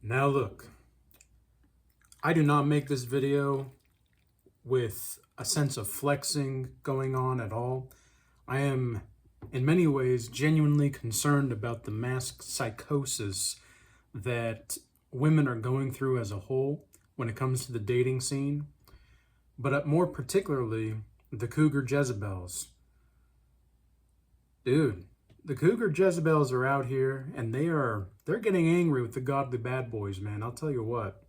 Now look, I do not make this video with a sense of flexing going on at all. I am, in many ways, genuinely concerned about the mass psychosis that women are going through as a whole when it comes to the dating scene, but more particularly, the Cougar Jezebels. Dude, the Cougar Jezebels are out here and they're getting angry with the godly bad boys, man. I'll tell you what.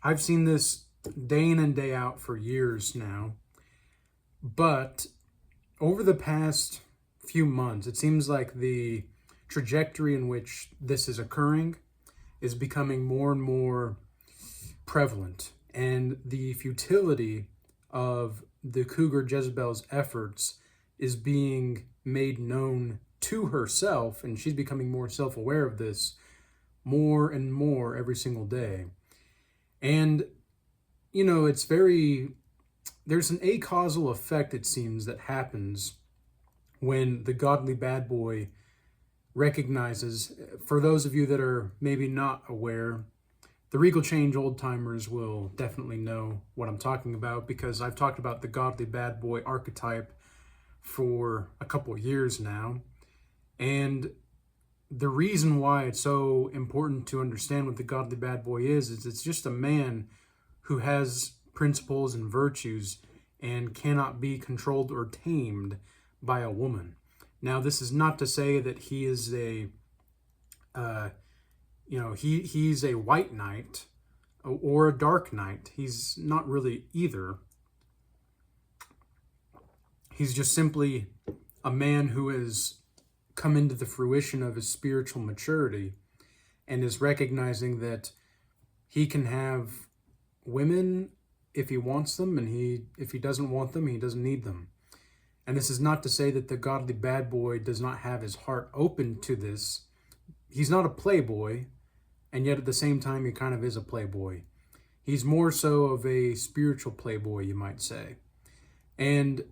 I've seen this day in and day out for years now, but over the past few months, it seems like the trajectory in which this is occurring is becoming more and more prevalent, and the futility of the Cougar Jezebel's efforts is being made known to herself, and she's becoming more self-aware of this more and more every single day. And, you know, there's an acausal effect, it seems, that happens when the godly bad boy recognizes, for those of you that are maybe not aware, the Regal Change old timers will definitely know what I'm talking about, because I've talked about the godly bad boy archetype for a couple of years now. And the reason why it's so important to understand what the godly bad boy is it's just a man who has principles and virtues and cannot be controlled or tamed by a woman. Now, this is not to say that he is he's a white knight or a dark knight. He's not really either. He's just simply a man who has come into the fruition of his spiritual maturity and is recognizing that he can have women if he wants them, and if he doesn't want them, he doesn't need them. And this is not to say that the godly bad boy does not have his heart open to this. He's not a playboy, and yet at the same time, he kind of is a playboy. He's more so of a spiritual playboy, you might say. And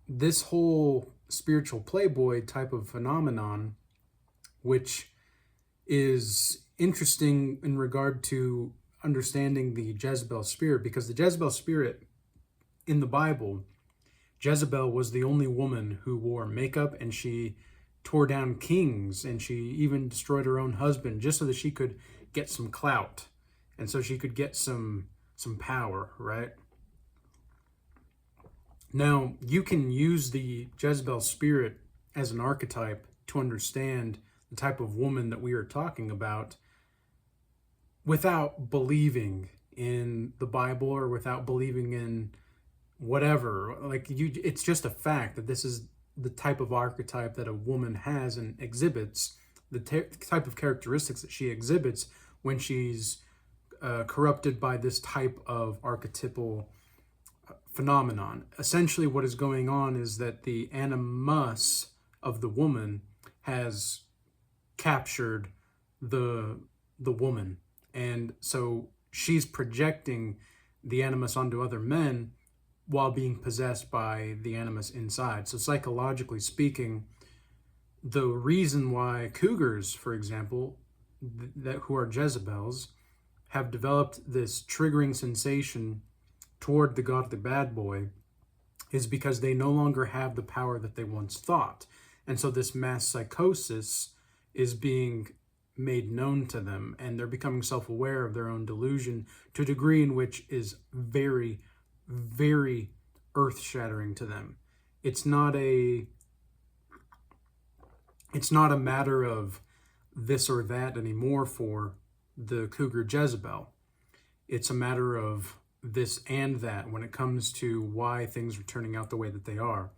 this whole spiritual playboy type of phenomenon, which is interesting in regard to understanding the Jezebel spirit, because the Jezebel spirit in the Bible, Jezebel was the only woman who wore makeup, and she tore down kings, and she even destroyed her own husband just so that she could get some clout, and so she could get some power, right? Now, you can use the Jezebel spirit as an archetype to understand the type of woman that we are talking about without believing in the Bible or without believing in whatever. It's just a fact that this is the type of archetype that a woman has and exhibits, the type of characteristics that she exhibits when she's corrupted by this type of archetypal phenomenon. Essentially, what is going on is that the animus of the woman has captured the woman, and so she's projecting the animus onto other men while being possessed by the animus inside. So psychologically speaking, the reason why cougars, for example, who are Jezebels, have developed this triggering sensation toward the godly bad boy is because they no longer have the power that they once thought. And so this mass psychosis is being made known to them, and they're becoming self-aware of their own delusion to a degree in which is very, very earth-shattering to them. It's not a matter of this or that anymore for the Cougar Jezebel. It's a matter of this and that when it comes to why things are turning out the way that they are.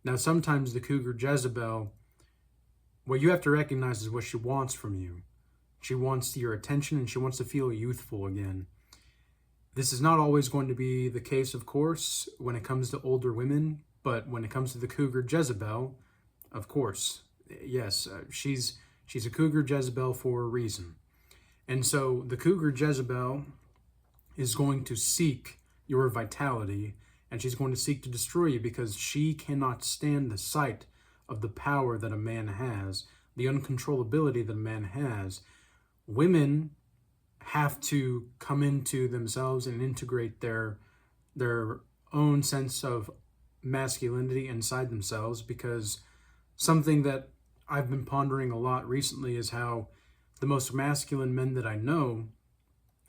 Now, sometimes the Cougar Jezebel, what you have to recognize is what she wants from you. She wants your attention, and she wants to feel youthful again. This is not always going to be the case, of course, when it comes to older women, but when it comes to the Cougar Jezebel, of course, yes, she's a Cougar Jezebel for a reason. And so the Cougar Jezebel is going to seek your vitality, and she's going to seek to destroy you because she cannot stand the sight of the power that a man has, the uncontrollability that a man has, women have to come into themselves and integrate their own sense of masculinity inside themselves, because something that I've been pondering a lot recently is how the most masculine men that I know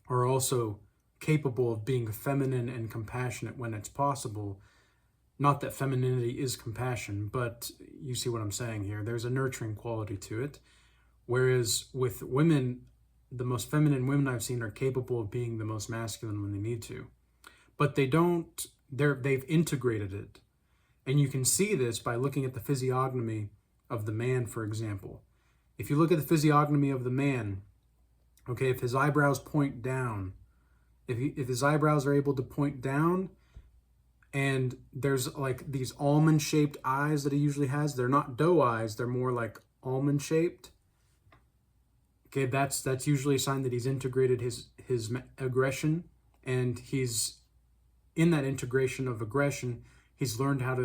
are also capable of being feminine and compassionate when it's possible. Not that femininity is compassion, but you see what I'm saying here. There's a nurturing quality to it. Whereas with women, the most feminine women I've seen are capable of being the most masculine when they need to. But they've integrated it. And you can see this by looking at the physiognomy of the man, for example. If you look at the physiognomy of the man, okay, if his eyebrows point down, if his eyebrows are able to point down, and there's like these almond-shaped eyes that he usually has, they're not doe eyes, they're more like almond-shaped. Okay, that's usually a sign that he's integrated his aggression, and he's in that integration of aggression, he's learned how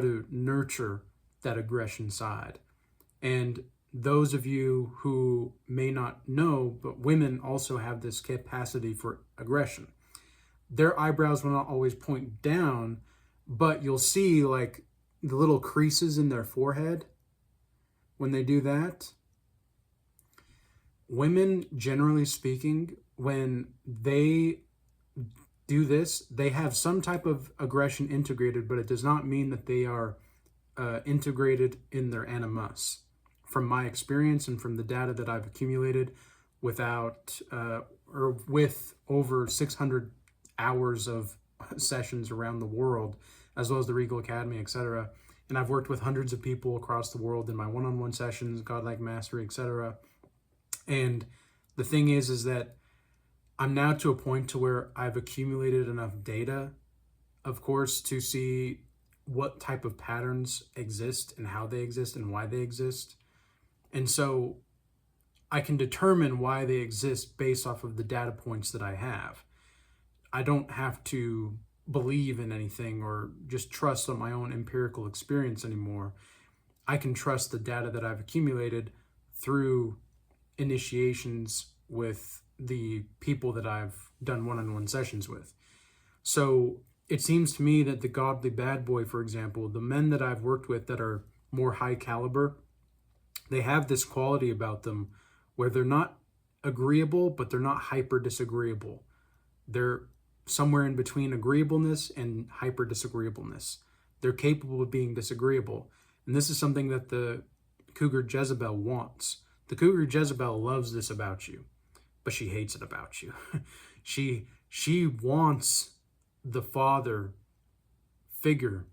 to nurture that aggression side. And those of you who may not know, but women also have this capacity for aggression. Their eyebrows will not always point down, but you'll see like the little creases in their forehead when they do that. Women, generally speaking, when they do this, they have some type of aggression integrated, but it does not mean that they are integrated in their animus. From my experience and from the data that I've accumulated with over 600 hours of sessions around the world, as well as the Regal Academy, etc. And I've worked with hundreds of people across the world in my one-on-one sessions, Godlike Mastery, etc. And the thing is that I'm now to a point to where I've accumulated enough data, of course, to see what type of patterns exist and how they exist and why they exist. And so I can determine why they exist based off of the data points that I have. I don't have to believe in anything or just trust on my own empirical experience anymore. I can trust the data that I've accumulated through initiations with the people that I've done one-on-one sessions with. So it seems to me that the godly bad boy, for example, the men that I've worked with that are more high caliber, they have this quality about them where they're not agreeable, but they're not hyper disagreeable. They're somewhere in between agreeableness and hyper disagreeableness. They're capable of being disagreeable. And this is something that the Cougar Jezebel wants. The Cougar Jezebel loves this about you, but she hates it about you. She wants the father figure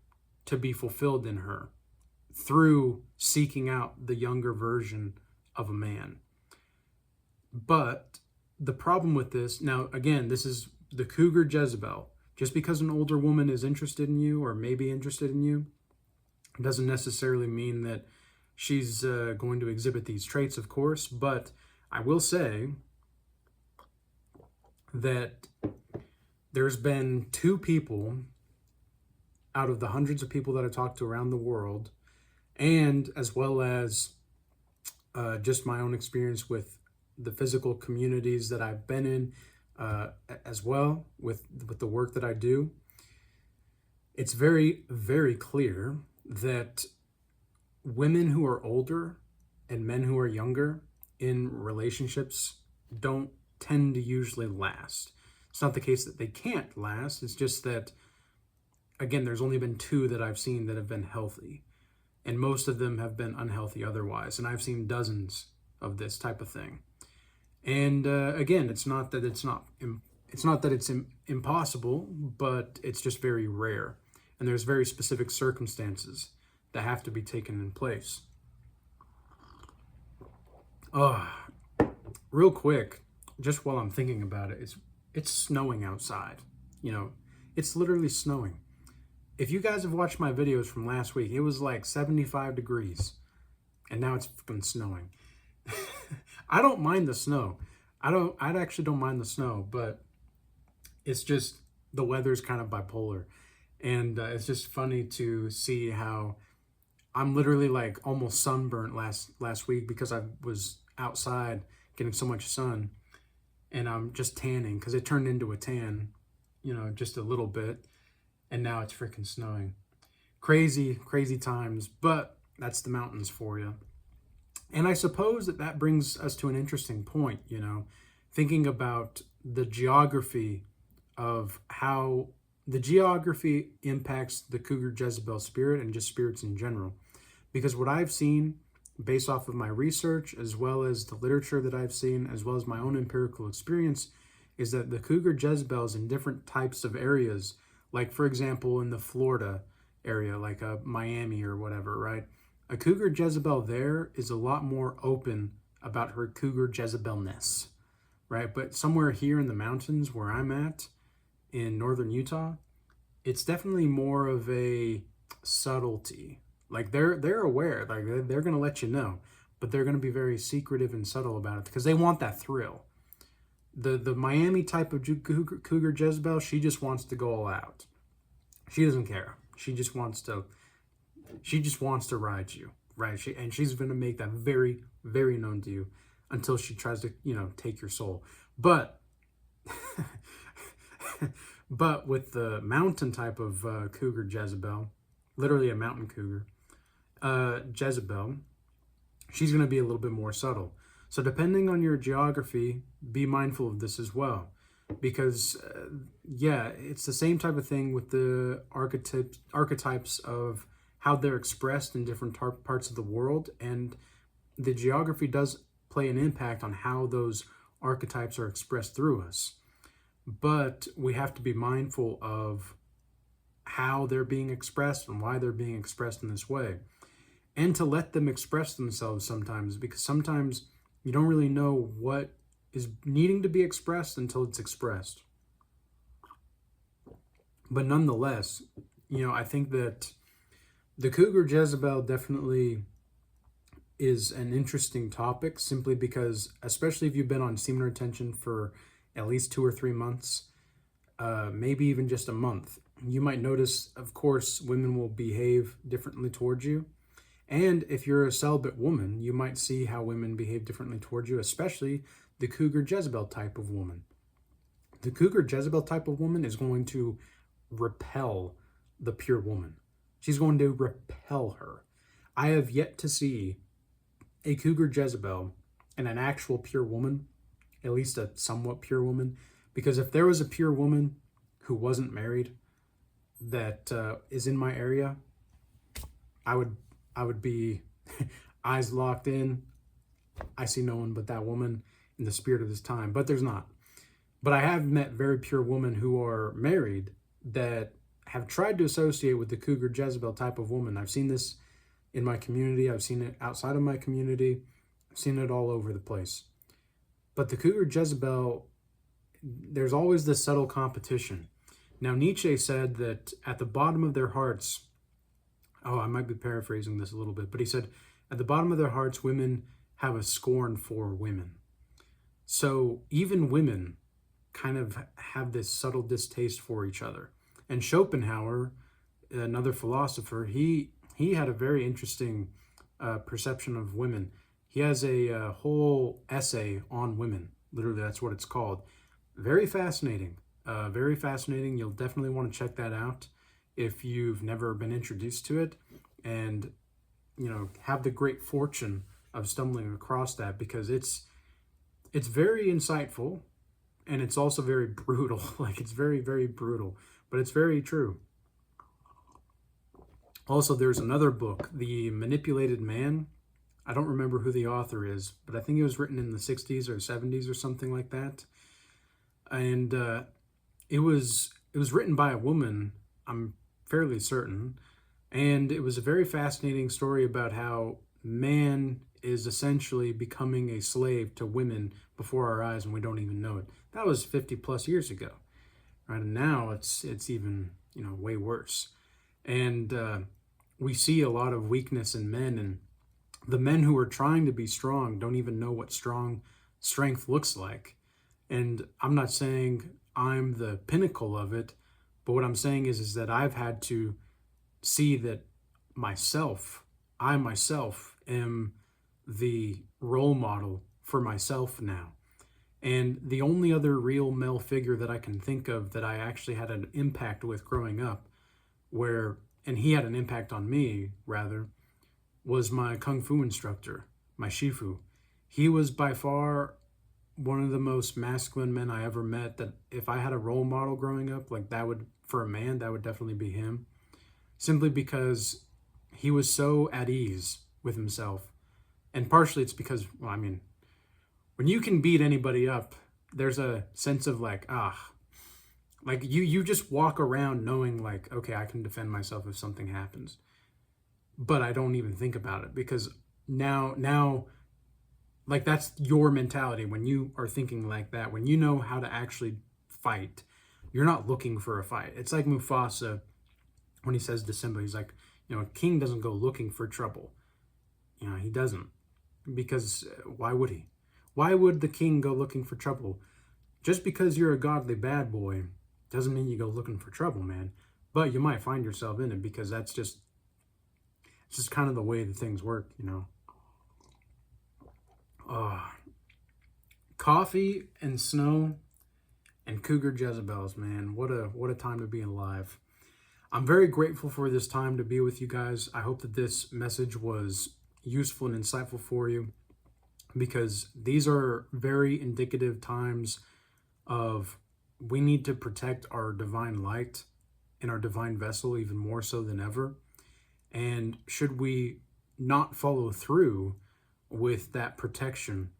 to be fulfilled in her through seeking out the younger version of a man. But the problem with this, now again, this is the Cougar Jezebel. Just because an older woman is interested in you or maybe interested in you, doesn't necessarily mean that she's going to exhibit these traits, of course. But I will say that there's been 2 people out of the hundreds of people that I talked to around the world, and as well as just my own experience with the physical communities that I've been in, as well with the work that I do, it's very, very clear that women who are older and men who are younger in relationships don't tend to usually last. It's not the case that they can't last. It's just that, again, there's only been 2 that I've seen that have been healthy, and most of them have been unhealthy otherwise. And I've seen dozens of this type of thing. And again, it's not that it's impossible, but it's just very rare. And there's very specific circumstances that have to be taken in place. Real quick, just while I'm thinking about it, it's snowing outside. You know, it's literally snowing. If you guys have watched my videos from last week, it was like 75 degrees, and now it's fucking snowing. I don't mind the snow. I actually don't mind the snow, but it's just the weather's kind of bipolar. And it's just funny to see how I'm literally like almost sunburnt last week because I was outside getting so much sun, and I'm just tanning because it turned into a tan, just a little bit, and now it's freaking snowing. Crazy, crazy times, but that's the mountains for you. And I suppose that brings us to an interesting point, thinking about the geography of how the geography impacts the Cougar Jezebel spirit and just spirits in general. Because what I've seen based off of my research, as well as the literature that I've seen, as well as my own empirical experience, is that the Cougar Jezebels in different types of areas, like for example in the Florida area, like Miami or whatever, right? A Cougar Jezebel there is a lot more open about her Cougar Jezebelness, right? But somewhere here in the mountains where I'm at, in northern Utah, it's definitely more of a subtlety. Like they're aware, like they're gonna let you know, but they're gonna be very secretive and subtle about it because they want that thrill. The Miami type of Cougar Jezebel, she just wants to go all out. She doesn't care. She just wants to ride you, right? She's gonna make that very, very known to you until she tries to, take your soul. But but with the mountain type of Cougar Jezebel, literally a mountain cougar, Jezebel, she's going to be a little bit more subtle. So depending on your geography, be mindful of this as well. Because, it's the same type of thing with the archetypes of how they're expressed in different parts of the world. And the geography does play an impact on how those archetypes are expressed through us. But we have to be mindful of how they're being expressed and why they're being expressed in this way. And to let them express themselves sometimes, because sometimes you don't really know what is needing to be expressed until it's expressed. But nonetheless, I think that the Cougar Jezebel definitely is an interesting topic, simply because, especially if you've been on semen retention for at least 2 or 3 months, maybe even just a month, you might notice, of course, women will behave differently towards you. And if you're a celibate woman, you might see how women behave differently towards you, especially the Cougar Jezebel type of woman. The Cougar Jezebel type of woman is going to repel the pure woman. She's going to repel her. I have yet to see a Cougar Jezebel and an actual pure woman, at least a somewhat pure woman, because if there was a pure woman who wasn't married that is in my area, I would be eyes locked in. I see no one but that woman in the spirit of this time, but there's not. But I have met very pure women who are married that have tried to associate with the Cougar Jezebel type of woman. I've seen this in my community. I've seen it outside of my community. I've seen it all over the place. But the Cougar Jezebel, there's always this subtle competition. Now, Nietzsche said that at the bottom of their hearts, I might be paraphrasing this a little bit, but he said, at the bottom of their hearts, women have a scorn for women. So even women kind of have this subtle distaste for each other. And Schopenhauer, another philosopher, he had a very interesting perception of women. He has a whole essay on women. Literally, that's what it's called. Very fascinating. Very fascinating. You'll definitely want to check that out if you've never been introduced to it, and have the great fortune of stumbling across that, because it's very insightful, and it's also very brutal. Like, it's very, very brutal, but it's very true. Also, there's another book, The Manipulated Man. I don't remember who the author is, but I think it was written in the 60s or 70s or something like that. And it was written by a woman, I'm fairly certain. And it was a very fascinating story about how man is essentially becoming a slave to women before our eyes, and we don't even know it. That was 50 plus years ago, right? And now it's even, way worse. And we see a lot of weakness in men, and the men who are trying to be strong don't even know what strength looks like. And I'm not saying I'm the pinnacle of it, but what I'm saying is that I've had to see that I myself am the role model for myself now. And the only other real male figure that I can think of that I actually had an impact with growing up, and he had an impact on me, rather, was my Kung Fu instructor, my Shifu. He was by far one of the most masculine men I ever met, that if I had a role model growing up, like that would, for a man, that would definitely be him. Simply because he was so at ease with himself. And partially it's because, well, I mean, when you can beat anybody up, there's a sense of like, like you just walk around knowing like, okay, I can defend myself if something happens. But I don't even think about it, because now, like, that's your mentality when you are thinking like that. When you know how to actually fight, you're not looking for a fight. It's like Mufasa when he says to Simba, he's like, a king doesn't go looking for trouble. He doesn't, because why would he? Why would the king go looking for trouble? Just because you're a godly bad boy doesn't mean you go looking for trouble, man. But you might find yourself in it, because it's just kind of the way that things work, Coffee and snow and Cougar Jezebels, man. What a time to be alive. I'm very grateful for this time to be with you guys. I hope that this message was useful and insightful for you, because these are very indicative times of we need to protect our divine light and our divine vessel even more so than ever. And should we not follow through with that protection,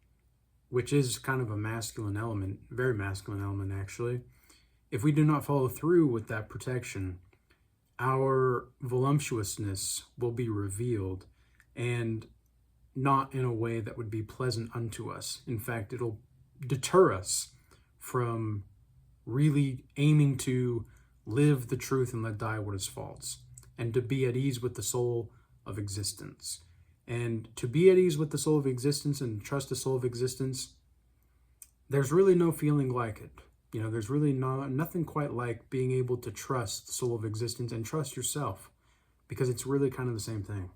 which is kind of a masculine element, very masculine element actually, if we do not follow through with that protection, our voluptuousness will be revealed, and not in a way that would be pleasant unto us. In fact, it'll deter us from really aiming to live the truth and let die what is false, and to be at ease with the soul of existence. And to be at ease with the soul of existence and trust the soul of existence, there's really no feeling like it. There's really nothing quite like being able to trust the soul of existence and trust yourself, because it's really kind of the same thing.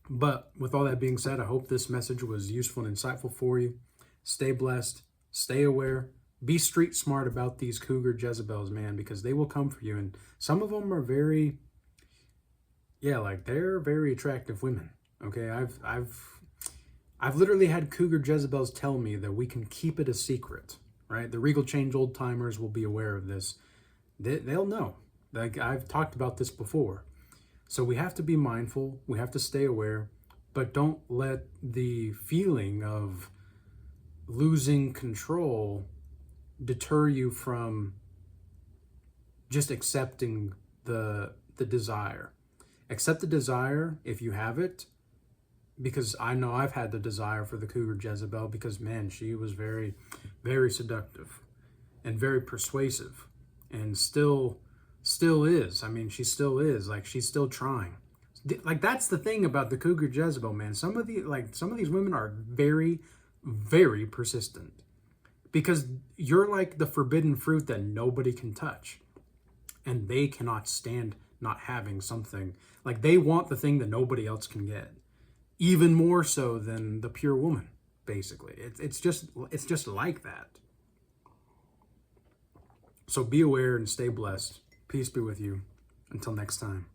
But with all that being said, I hope this message was useful and insightful for you. Stay blessed, stay aware, be street smart about these Cougar Jezebels, man, because they will come for you. And some of them are they're very attractive women. Okay, I've literally had Cougar Jezebels tell me that we can keep it a secret, right? The Regal Change old timers will be aware of this. They'll know. Like, I've talked about this before. So we have to be mindful. We have to stay aware, but don't let the feeling of losing control deter you from just accepting the desire. Accept the desire if you have it, because I know I've had the desire for the Cougar Jezebel, because, man, she was very, very seductive and very persuasive, and still is. I mean, she still is. Like, she's still trying. Like, that's the thing about the Cougar Jezebel, man. Some of these women are very, very persistent, because you're like the forbidden fruit that nobody can touch, and they cannot stand not having something. Like, they want the thing that nobody else can get, even more so than the pure woman, basically. It's just like that. So be aware and stay blessed. Peace be with you. Until next time.